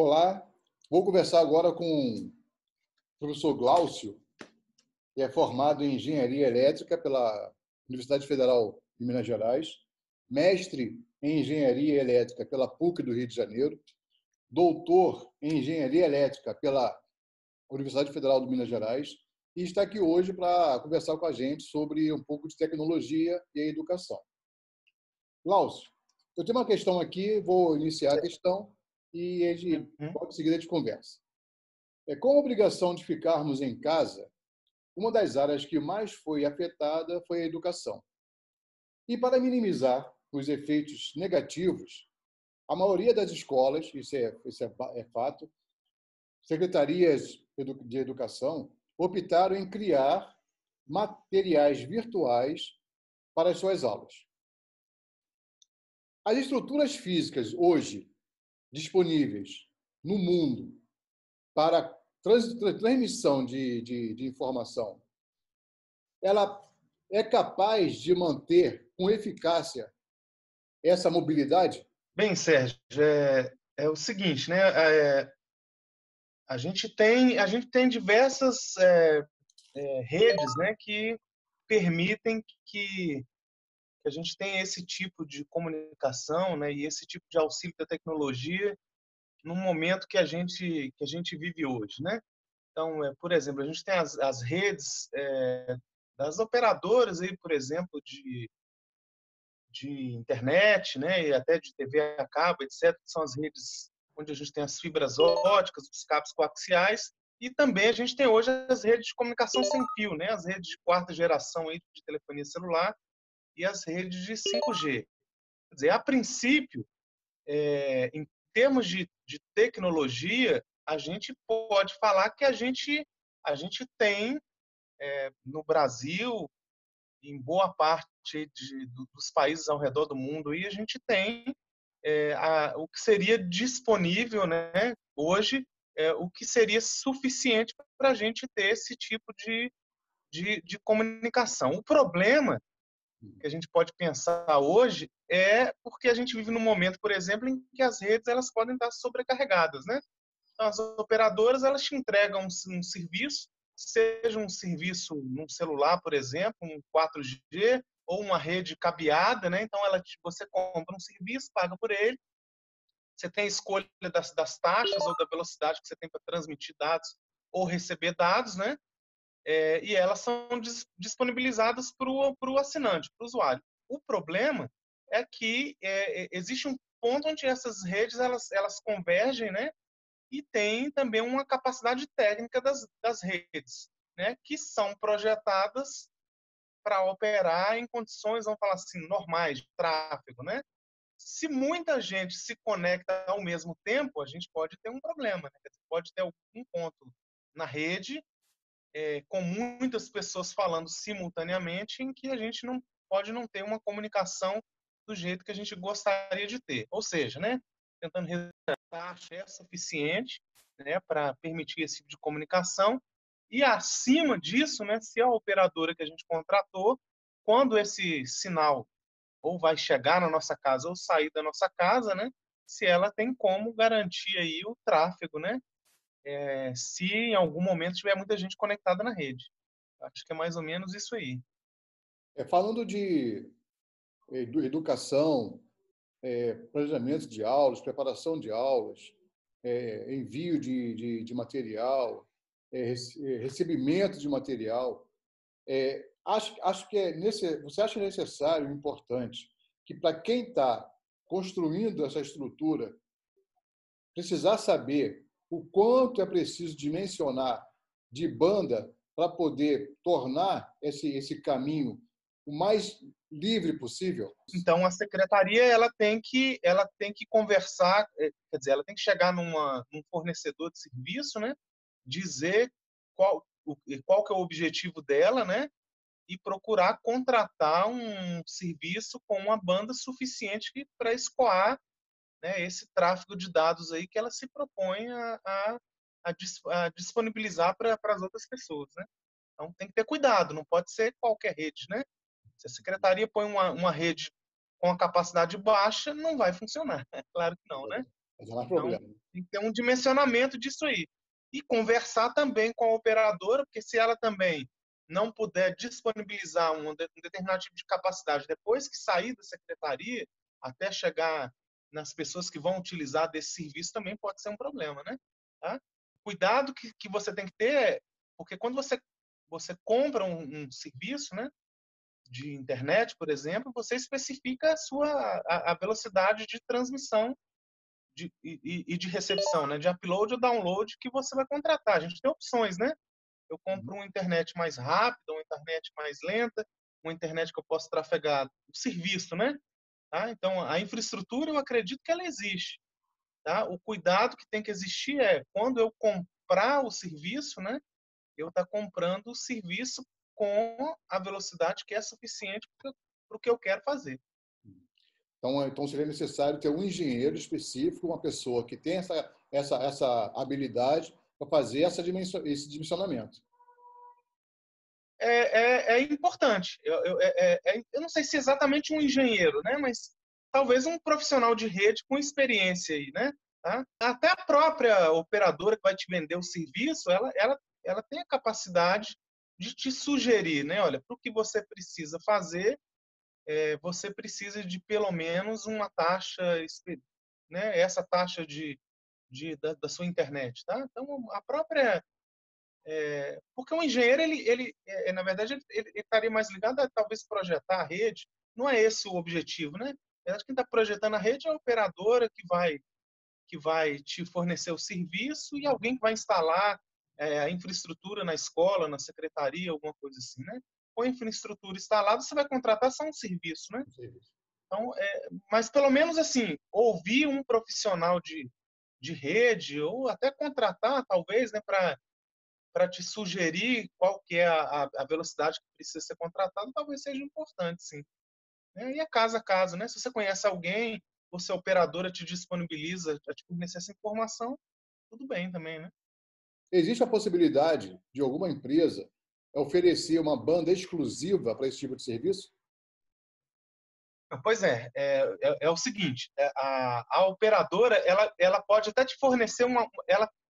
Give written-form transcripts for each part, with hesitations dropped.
Olá, vou conversar agora com o professor Glaucio, que é formado em Engenharia Elétrica pela Universidade Federal de Minas Gerais, mestre em Engenharia Elétrica pela PUC do Rio de Janeiro, doutor em Engenharia Elétrica pela Universidade Federal de Minas Gerais e está aqui hoje para conversar com a gente sobre um pouco de tecnologia e educação. Glaucio, eu tenho uma questão aqui, vou iniciar a questão e a gente pode seguir de conversa. Com a obrigação de ficarmos em casa, uma das áreas que mais foi afetada foi a educação. E para minimizar os efeitos negativos, a maioria das escolas, isso é fato, secretarias de educação, optaram em criar materiais virtuais para as suas aulas. As estruturas físicas hoje disponíveis no mundo para transmissão de informação, ela é capaz de manter com eficácia essa mobilidade? Bem, Sérgio, é o seguinte, né? A gente tem diversas redes, né, que permitem que a gente tenha esse tipo de comunicação, né, e esse tipo de auxílio da tecnologia no momento que a gente vive hoje, né? Então, por exemplo, a gente tem as redes das operadoras aí, por exemplo, de internet, né, e até de TV a cabo, etc., que são as redes onde a gente tem as fibras óticas, os cabos coaxiais, e também a gente tem hoje as redes de comunicação sem fio, né, as redes de quarta geração aí de telefonia celular e as redes de 5G. Quer dizer, a princípio, em termos de tecnologia, a gente pode falar que a gente tem no Brasil, em boa parte dos países ao redor do mundo, e a gente tem o que seria disponível, né, hoje, o que seria suficiente para a gente ter esse tipo de comunicação. O problema que a gente pode pensar hoje é porque a gente vive num momento, por exemplo, em que as redes elas podem estar sobrecarregadas, né? Então, as operadoras elas te entregam um serviço, seja um serviço num celular, por exemplo, um 4G ou uma rede cabeada, né? Então você compra um serviço, paga por ele, você tem a escolha das taxas ou da velocidade que você tem para transmitir dados ou receber dados, né? E elas são disponibilizadas para o assinante, para o usuário. O problema é que existe um ponto onde essas redes elas convergem, né? E tem também uma capacidade técnica das redes, né? Que são projetadas para operar em condições, vamos falar assim, normais de tráfego, né? Se muita gente se conecta ao mesmo tempo, a gente pode ter um problema, né? Pode ter algum ponto na rede com muitas pessoas falando simultaneamente, em que a gente não pode não ter uma comunicação do jeito que a gente gostaria de ter. Ou seja, né, tentando resgatar a taxa é suficiente, né, para permitir esse tipo de comunicação. E acima disso, né, se a operadora que a gente contratou, quando esse sinal ou vai chegar na nossa casa ou sair da nossa casa, né, se ela tem como garantir aí o tráfego, né, se em algum momento tiver muita gente conectada na rede. Acho que é mais ou menos isso aí. Falando de educação, planejamento de aulas, preparação de aulas, envio de material, recebimento de material, acho que você acha necessário, importante, que para quem está construindo essa estrutura, precisar saber o quanto é preciso dimensionar de banda para poder tornar esse caminho o mais livre possível? Então, a secretaria ela tem que conversar, quer dizer, ela tem que chegar num fornecedor de serviço, né? Dizer qual que é o objetivo dela, né? E procurar contratar um serviço com uma banda suficiente para escoar, né, esse tráfego de dados aí que ela se propõe a disponibilizar para as outras pessoas, né? Então tem que ter cuidado, não pode ser qualquer rede, né? Se a secretaria põe uma rede com a capacidade baixa, não vai funcionar. É claro que não, né? Mas é mais Então, problema. tem que ter um dimensionamento disso aí. E conversar também com a operadora, porque se ela também não puder disponibilizar um determinado tipo de capacidade depois que sair da secretaria, até chegar nas pessoas que vão utilizar desse serviço, também pode ser um problema, né? Tá? Cuidado que você tem que ter, porque quando você compra um serviço, né, de internet, por exemplo, você especifica a velocidade de transmissão e de recepção, né? De upload ou download que você vai contratar. A gente tem opções, né? Eu compro uma internet mais rápida, uma internet mais lenta, uma internet que eu posso trafegar o serviço, né? Tá? Então, a infraestrutura, eu acredito que ela existe. Tá? O cuidado que tem que existir é, quando eu comprar o serviço, né? Eu estar comprando o serviço com a velocidade que é suficiente para o que eu quero fazer. Então seria necessário ter um engenheiro específico, uma pessoa que tem essa habilidade para fazer esse dimensionamento. É importante. Eu não sei se é exatamente um engenheiro, né? Mas talvez um profissional de rede com experiência aí, né? Tá? Até a própria operadora que vai te vender o serviço, ela tem a capacidade de te sugerir, né? Olha, para o que você precisa fazer, você precisa de pelo menos uma taxa, né? Essa taxa da sua internet, tá? Então, a própria porque o engenheiro, na verdade, ele estaria mais ligado a talvez projetar a rede. Não é esse o objetivo, né? Na verdade, quem está projetando a rede é a operadora que vai te fornecer o serviço e alguém que vai instalar a infraestrutura na escola, na secretaria, alguma coisa assim, né? Com a infraestrutura instalada, você vai contratar só um serviço, né? Então, mas pelo menos assim, ouvir um profissional de rede ou até contratar, talvez, né, para te sugerir qual que é a velocidade que precisa ser contratada, talvez seja importante, sim. E é caso a caso, né? Se você conhece alguém, ou se a operadora te disponibiliza a te fornecer essa informação, tudo bem também, né? Existe a possibilidade de alguma empresa oferecer uma banda exclusiva para esse tipo de serviço? Pois é o seguinte, a operadora, ela pode até te fornecer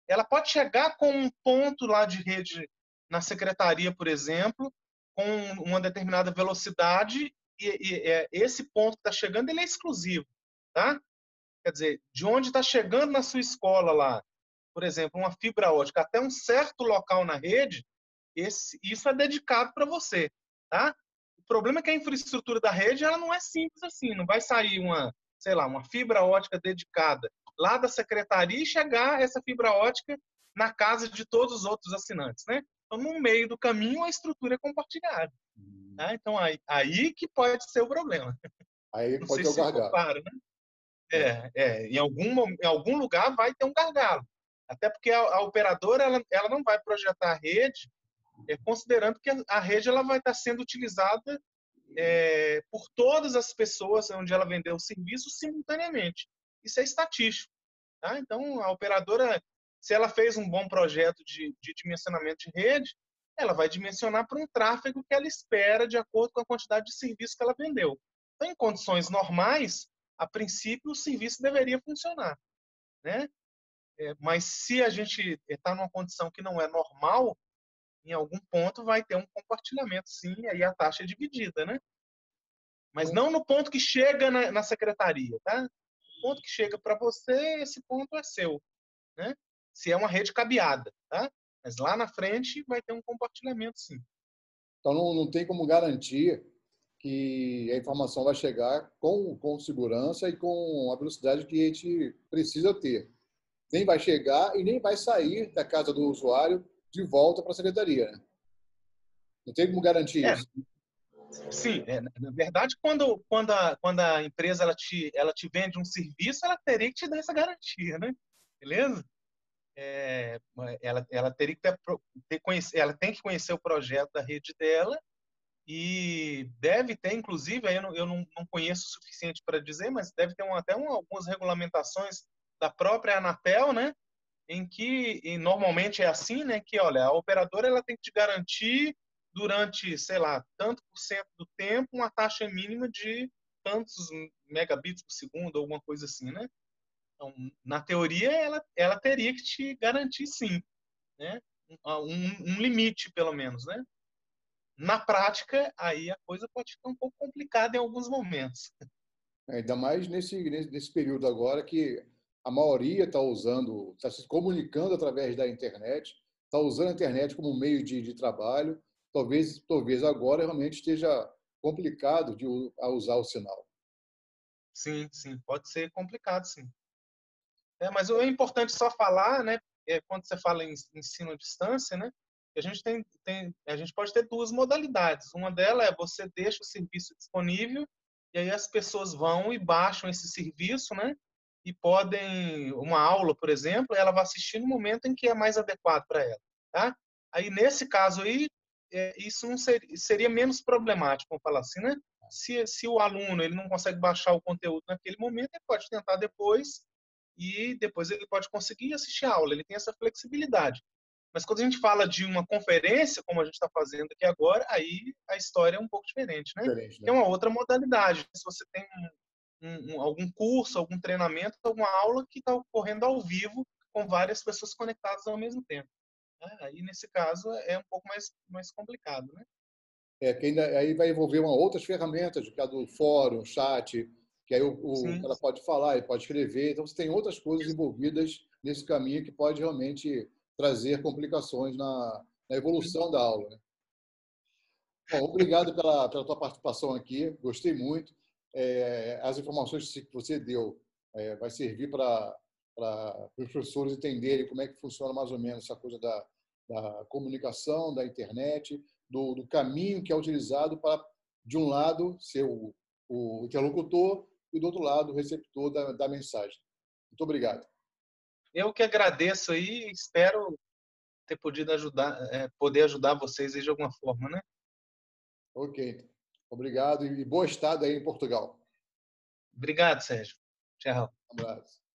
ela pode chegar com um ponto lá de rede na secretaria, por exemplo, com uma determinada velocidade e esse ponto que está chegando, ele é exclusivo, tá? Quer dizer, de onde está chegando na sua escola lá, por exemplo, uma fibra ótica até um certo local na rede, isso é dedicado para você, tá? O problema é que a infraestrutura da rede ela não é simples assim, não vai sair sei lá, uma fibra ótica dedicada lá da secretaria e chegar essa fibra ótica na casa de todos os outros assinantes, né? Então, no meio do caminho, a estrutura é compartilhada. Tá? Então, aí que pode ser o problema. Aí Não pode sei ter o se gargalo. compara, né? Em algum lugar vai ter um gargalo. Até porque a operadora ela não vai projetar a rede considerando que a rede ela vai estar sendo utilizada por todas as pessoas onde ela vendeu o serviço simultaneamente. Isso é estatístico. Tá? Então, a operadora, se ela fez um bom projeto de dimensionamento de rede, ela vai dimensionar para um tráfego que ela espera de acordo com a quantidade de serviço que ela vendeu. Então, em condições normais, a princípio, o serviço deveria funcionar. Né? Mas se a gente está numa condição que não é normal, em algum ponto vai ter um compartilhamento, sim, aí a taxa é dividida, né? Mas não no ponto que chega na secretaria, tá? O ponto que chega para você, esse ponto é seu, né? Se é uma rede cabeada, tá? Mas lá na frente vai ter um compartilhamento, sim. Então não tem como garantir que a informação vai chegar com segurança e com a velocidade que a gente precisa ter. Nem vai chegar e nem vai sair da casa do usuário de volta para a secretaria. Né? Não tem como garantir É, isso. sim, na verdade, quando a empresa ela te vende um serviço, ela teria que te dar essa garantia, né? Beleza? Ela teria que ela tem que conhecer o projeto da rede dela e deve ter, inclusive, aí eu não conheço o suficiente para dizer, mas deve ter algumas regulamentações da própria Anatel, né? Em que e normalmente é assim, né? Que olha, a operadora ela tem que te garantir durante, sei lá, tanto por cento do tempo uma taxa mínima de tantos megabits por segundo, alguma coisa assim, né? Então, na teoria, ela teria que te garantir, sim, né? Um limite, pelo menos, né? Na prática, aí a coisa pode ficar um pouco complicada em alguns momentos. Ainda mais nesse período agora que a maioria está usando, está se comunicando através da internet, está usando a internet como meio de trabalho. Talvez agora realmente esteja complicado a usar o sinal. Sim, sim, pode ser complicado, sim. Mas é importante só falar, né? Quando você fala em ensino à distância, né? A gente a gente pode ter duas modalidades. Uma delas é você deixa o serviço disponível e aí as pessoas vão e baixam esse serviço, né? E podem, uma aula, por exemplo, ela vai assistir no momento em que é mais adequado para ela, tá? Aí nesse caso aí, isso não seria menos problemático, vamos falar assim, né? Se o aluno ele não consegue baixar o conteúdo naquele momento, ele pode tentar depois e depois ele pode conseguir assistir a aula, ele tem essa flexibilidade. Mas quando a gente fala de uma conferência, como a gente está fazendo aqui agora, aí a história é um pouco diferente, né? Diferente, É né? uma outra modalidade. Se você tem algum curso, algum treinamento, alguma aula que está ocorrendo ao vivo com várias pessoas conectadas ao mesmo tempo, né? Aí, nesse caso, é um pouco mais complicado, né? Que ainda, aí vai envolver outras ferramentas, que é a do fórum, chat, que aí o Sim, cara pode falar, ele pode escrever. Então, você tem outras coisas envolvidas nesse caminho que pode realmente trazer complicações na evolução da aula, né? Bom, obrigado pela tua participação aqui, gostei muito. As informações que você deu vai servir para os professores entenderem como é que funciona mais ou menos essa coisa da comunicação, da internet, do caminho que é utilizado para, de um lado, ser o interlocutor e, do outro lado, o receptor da mensagem. Muito obrigado. eu que agradeço aí, espero ter podido ajudar, poder ajudar vocês aí de alguma forma, né? Ok, então. Obrigado e boa estada aí em Portugal. Obrigado, Sérgio. Tchau. Um abraço.